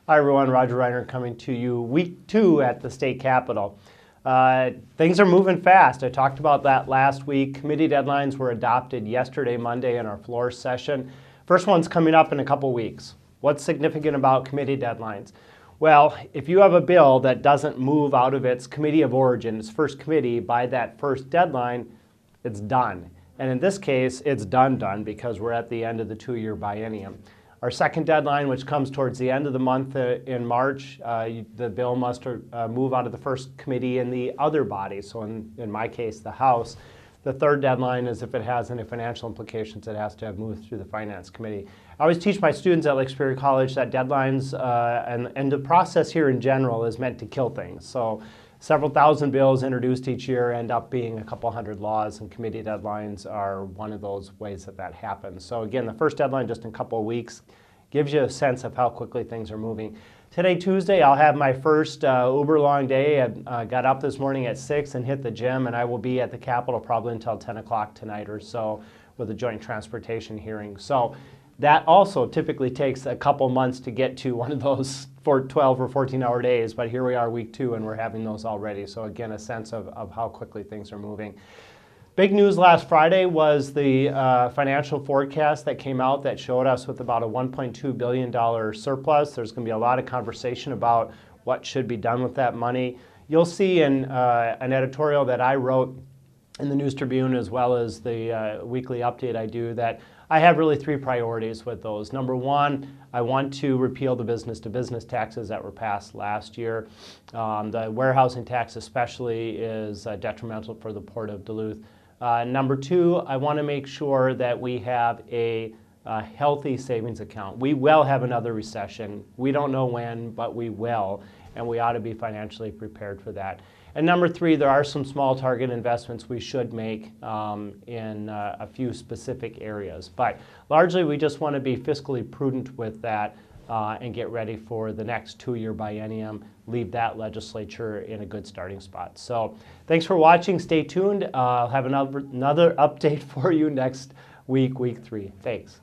Hi everyone, Roger Reinert coming to you week 2 at the state capitol. Things are moving fast. I talked about that last week. Committee deadlines were adopted yesterday, Monday, in our floor session. First one's coming up in a couple weeks. What's significant about committee deadlines? Well, if you have a bill that doesn't move out of its committee of origin, its first committee, by that first deadline, it's done. And in this case, it's done because we're at the end of the 2-year biennium. Our second deadline, which comes towards the end of the month in March, the bill must move out of the first committee in the other body, so in my case, the House. The third deadline is if it has any financial implications, it has to have moved through the Finance Committee. I always teach my students at Lake Superior College that deadlines and the process here in general is meant to kill things. So several thousand bills introduced each year end up being a couple hundred laws, and committee deadlines are one of those ways that happens. So again, the first deadline just in a couple of weeks gives you a sense of how quickly things are moving. Today, Tuesday, I'll have my first uber long day. I got up this morning at 6 and hit the gym, and I will be at the Capitol probably until 10 o'clock tonight or so with a joint transportation hearing. So that also typically takes a couple months to get to one of those 12 or 14-hour days, but here we are week 2 and we're having those already. So again, a sense of how quickly things are moving. Big news last Friday was the financial forecast that came out that showed us with about a $1.2 billion surplus. There's going to be a lot of conversation about what should be done with that money. You'll see in an editorial that I wrote in the News Tribune, as well as the weekly update I do, that I have really 3 priorities with those. Number 1, I want to repeal the business-to-business taxes that were passed last year. The warehousing tax especially is detrimental for the Port of Duluth. Number 2, I want to make sure that we have a healthy savings account. We will have another recession. We don't know when, but we will, and we ought to be financially prepared for that. And number 3, there are some small target investments we should make in a few specific areas. But largely, we just want to be fiscally prudent with that and get ready for the next 2-year biennium, leave that legislature in a good starting spot. So thanks for watching. Stay tuned. I'll have another update for you next week, week 3. Thanks.